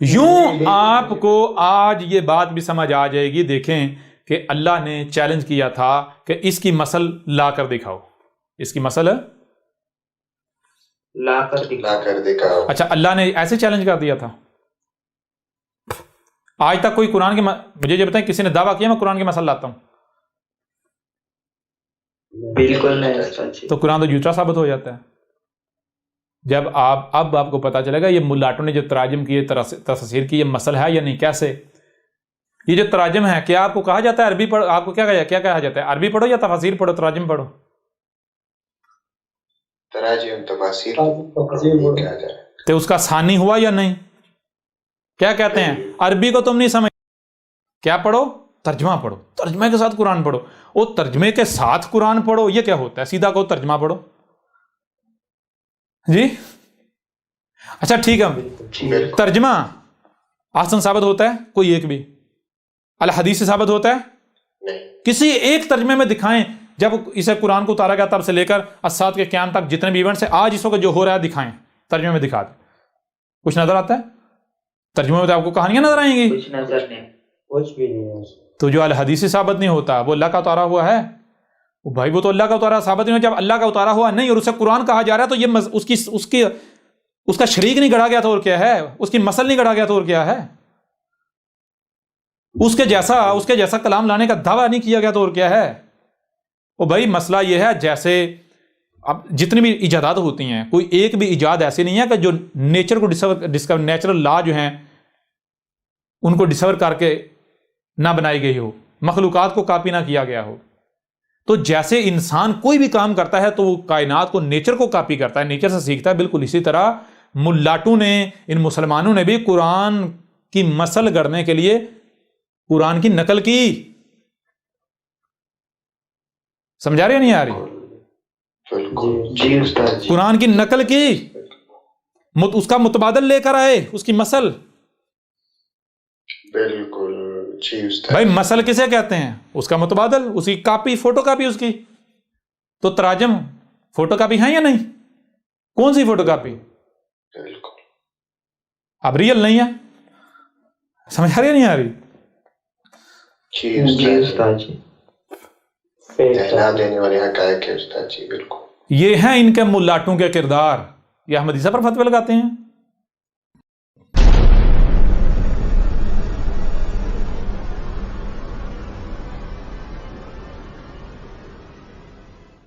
یوں آپ کو آج یہ بات بھی سمجھ آ جائے گی. دیکھیں کہ اللہ نے چیلنج کیا تھا کہ اس کی مثل لا کر دکھاؤ. اس کی مثل لا کر دکھاؤ. اچھا اللہ نے ایسے چیلنج کر دیا تھا؟ آج تک کوئی قرآن کے مجھے یہ بتائیں کسی نے دعویٰ کیا میں قرآن کی مثل لاتا ہوں؟ بالکل نہیں. تو قرآن تو جھوٹا ثابت ہو جاتا ہے. جب اب آپ کو پتا چلے گا یہ ملاٹوں نے جو تراجم کیے تفسیر کی یہ مسئلہ ہے یا نہیں. کیسے یہ جو تراجم ہے کیا آپ کو کہا جاتا ہے عربی پڑھو؟ آپ کو کیا کہا جاتا ہے؟ عربی پڑھو یا تفاسیر پڑھو؟ تراجم پڑھو؟ تراجم تفاسیر تو اس کا ثانی ہوا یا نہیں؟ کیا کہتے ہیں عربی کو تم نہیں سمجھ کیا پڑھو؟ ترجمہ پڑھو. ترجمے کے ساتھ قرآن پڑھو. وہ ترجمے کے ساتھ قرآن پڑھو یہ کیا ہوتا ہے؟ سیدھا کہو ترجمہ پڑھو. جی اچھا ٹھیک ہے. ترجمہ آسن ثابت ہوتا ہے کوئی ایک بھی؟ الحدیث سے ثابت ہوتا ہے؟ کسی ایک ترجمے میں دکھائیں جب اسے قرآن کو اتارا گیا تب سے لے کر اسات کے قیام تک جتنے بھی ایونٹس ہیں آج اس وقت جو ہو رہا ہے دکھائیں. ترجمے میں دکھا دیں. کچھ نظر آتا ہے؟ ترجمے میں تو آپ کو کہانیاں نظر آئیں گی. کچھ نظر نہیں. کچھ بھی نہیں. تو جو الحدیث سے ثابت نہیں ہوتا وہ اللہ کا اتارا ہوا ہے. بھائی وہ تو اللہ کا اتارا ثابت نہیں ہو. جب اللہ کا اتارا ہوا نہیں اور اسے قرآن کہا جا رہا ہے تو یہ اس کا شریک نہیں گڑھا گیا تھا اور کیا ہے؟ اس کی مثل نہیں گڑھا گیا تھا اور کیا ہے؟ اس کے جیسا کلام لانے کا دعویٰ نہیں کیا گیا تو اور کیا ہے؟ وہ بھائی مسئلہ یہ ہے جیسے اب جتنی بھی ایجادات ہوتی ہیں کوئی ایک بھی ایجاد ایسی نہیں ہے کہ جو نیچر کو ڈسکور نیچرل لا جو ہیں ان کو ڈسکور کر کے نہ بنائی گئی ہو، مخلوقات کو کاپی نہ کیا گیا ہو. تو جیسے انسان کوئی بھی کام کرتا ہے تو وہ کائنات کو نیچر کو کاپی کرتا ہے، نیچر سے سیکھتا ہے، بالکل اسی طرح ملاٹوں نے ان مسلمانوں نے بھی قرآن کی مثل گڑھنے کے لیے قرآن کی نقل کی. سمجھا رہے نہیں آ رہی؟ جی استاد. قرآن کی نقل کی، اس کا متبادل لے کر آئے اس کی مثل. بالکل جی استاد. بھائی مثل کسے کہتے ہیں؟ اس کا متبادل، اس کی کاپی، فوٹو کاپی اس کی. تو تراجم فوٹو کاپی ہیں یا نہیں؟ کون سی فوٹو کاپی؟ بالکل. اب ریئل نہیں ہے. سمجھ آ رہی ہے نہیں آ رہی؟ جی استاد جی. کہنا دینے والے حقائق ہے استاد جی. بالکل یہ ہیں ان کے ملاٹوں کے کردار. یہ احمدیہ پر فتوے لگاتے ہیں.